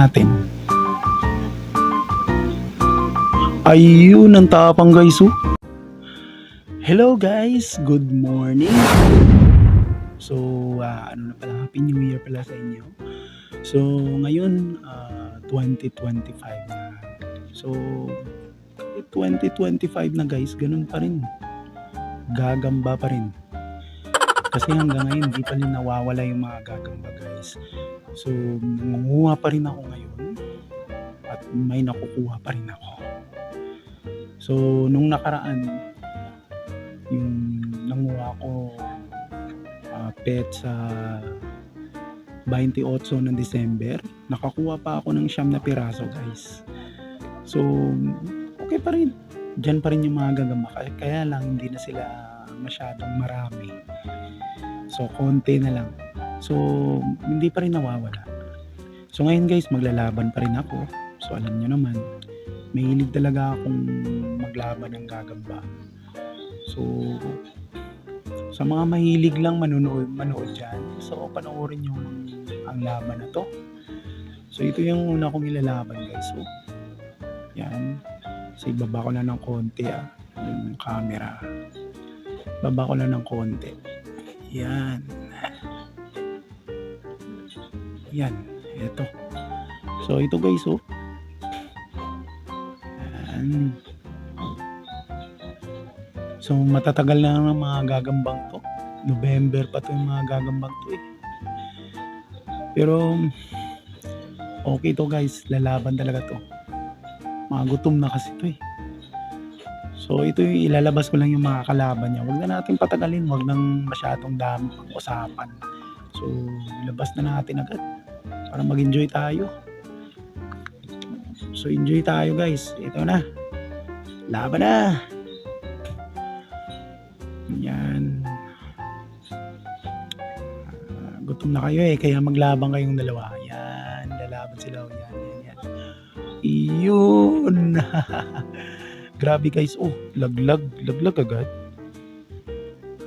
natin. Ayun ang tapang guys. Hello guys, good morning. So ano na pala, Happy New Year pala sa inyo. So ngayon 2025 na. So 2025 na guys, ganun pa rin. Gagamba pa rin. Kasi hanggang ngayon hindi pa rin nawawala yung mga gagamba guys. So nangunguha pa rin ako ngayon at may nakukuha pa rin ako. So nung nakaraan, yung nanguha ko pet sa 28 ng December, nakakuha pa ako ng 9 na piraso guys. So okay pa rin, dyan pa rin yung mga gagamba, kaya lang hindi na sila masyadong marami, so konti na lang, so hindi pa rin nawawala. So ngayon guys, maglalaban pa rin ako. So alam nyo naman, mahilig talaga akong maglaban ng gagamba. So sa mga mahilig lang manood dyan, so panoorin nyo ang laban na to. So ito yung una kong ilalaban guys. So yan, so ibaba ko na ng konti yung camera, baba ko na ng konti, yan, ito. So ito guys, yan. So matatagal na ng mga gagambang to. November pa to yung mga gagambang to eh. Pero okay to guys, lalaban talaga to. Magutom na kasi to eh. So ito yung ilalabas ko lang yung mga kalaban niya. Huwag na natin patagalin, huwag nang masyadong dami pang usapan. So ilabas na natin agad para mag-enjoy tayo. So enjoy tayo guys. Ito na. Laban na. Yan. Gutom na kayo eh, kaya maglabang kayong dalawa. Yan, lalaban sila. Yan. Iyon. Grabe guys, laglag agad.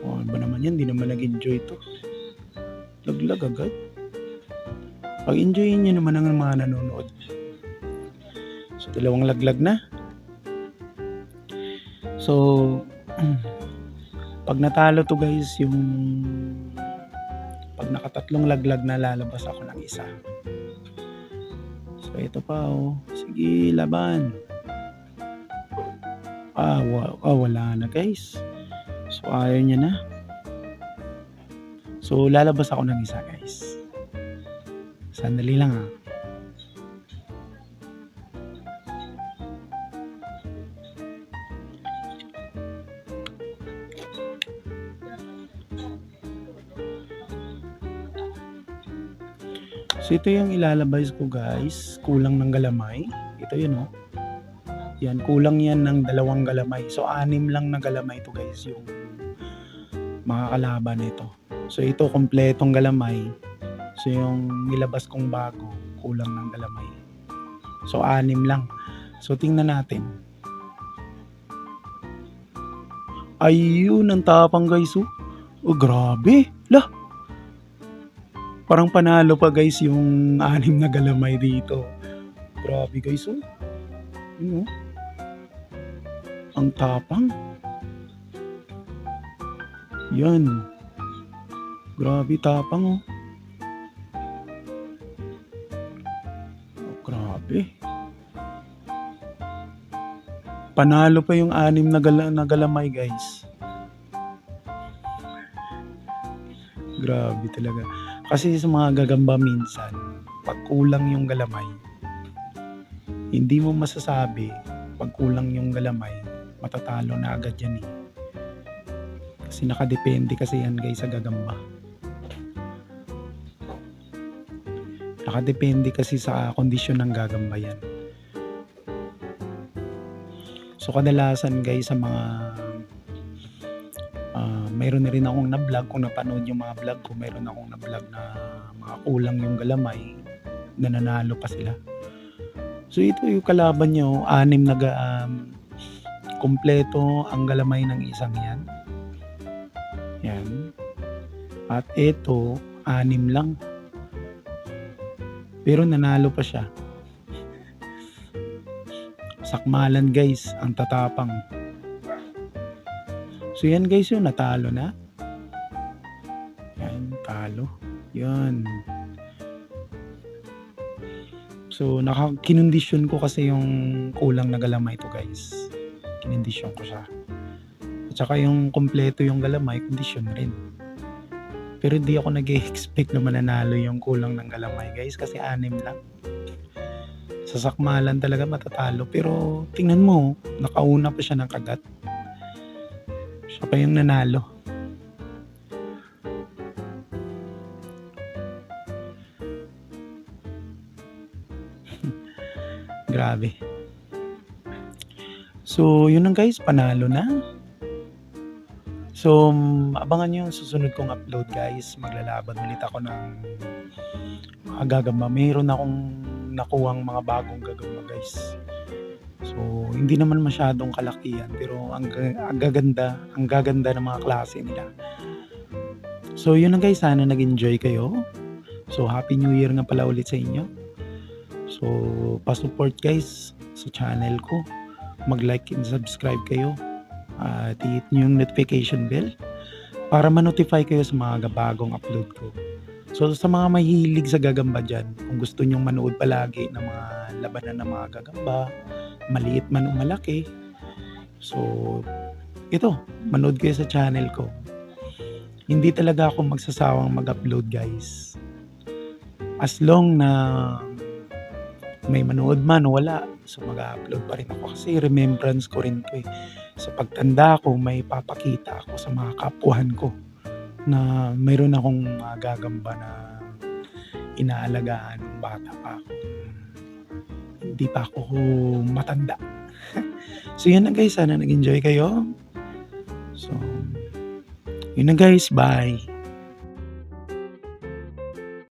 Ano ba naman yan, di naman nag-enjoy to. Laglag agad. Pag-enjoyin nyo naman ang mga nanonood. So, dalawang laglag na. So, pag natalo to guys, yung pag nakatatlong laglag na, lalabas ako ng isa. So ito pa sige, laban. Wala na guys. So ayaw niya na. So lalabas ako ng isa guys. Sandali lang So ito yung ilalabas ko guys, kulang ng galamay. Ito yun Yan, kulang yan ng 2 galamay. So 6 lang na galamay ito guys, yung mga kalaban nito. So ito kompletong galamay. So yung nilabas kong bago, kulang ng galamay. So 6 lang. So tingnan natin. Ayun ang tapang guys. Grabe. Parang panalo pa guys yung 6 na galamay dito. Grabe guys. Ang tapang. Yan. Grabe tapang grabe. Panalo pa yung 6 na galamay guys. Grabe talaga. Kasi sa mga gagamba minsan, pag kulang yung galamay, hindi mo masasabi, pag kulang yung galamay, matatalo na agad yan eh. Kasi nakadepende kasi yan guys sa gagamba. Nakadepende kasi sa kondisyon ng gagamba yan. So kadalasan guys sa mga mayroon na rin akong na-vlog, kung napanood yung mga vlog ko, mayroon akong na-vlog na mga kulang yung galamay, na nanalo pa sila. So ito yung kalaban nyo, 6 na kumpleto ang galamay ng isang yan. Yan. At ito, 6 lang. Pero nanalo pa siya. Sakmalan guys, ang tatapang. So yan guys, yung natalo na. Yan, talo. Yun. So kinondisyon ko kasi yung kulang na galamay to guys. Kinondisyon ko siya. At saka yung kompleto yung galamay, kondisyon rin. Pero hindi ako nag-expect na mananalo yung kulang ng galamay guys kasi 6 lang. Sa sakmalan talaga matatalo. Pero tingnan mo, nakauna pa siya ng kagat. Siya pa yung nanalo. Grabe. So, yun lang guys, panalo na. So, abangan nyo yung susunod kong upload guys. Maglalaban ulit ako ng mga gagamba. Mayroon akong nakuhang mga bagong gagamba guys. So, hindi naman masyadong kalakihan pero ang gaganda ng mga klase nila. So, yun lang guys, sana nag-enjoy kayo. So, Happy New Year nga pala ulit sa inyo. So, pa-support guys sa channel ko. Mag-like and subscribe kayo. At i-hit nyo yung notification bell para ma-notify kayo sa mga bagong upload ko. So, sa mga mahilig sa gagamba dyan, kung gusto nyong manood palagi ng mga labanan ng mga gagamba, maliit man o malaki, so, ito, manood kayo sa channel ko. Hindi talaga ako magsasawang mag-upload guys. As long na may manood man o wala, so mag-upload pa rin ako kasi remembrance ko rin to eh. Sa pagtanda ko, may papakita ako sa mga kapuhan ko na mayroon akong gagamba na inaalagaan ng bata pa ako. Hindi pa ako matanda. So yun na guys, sana nag-enjoy kayo. So, yun na guys, bye.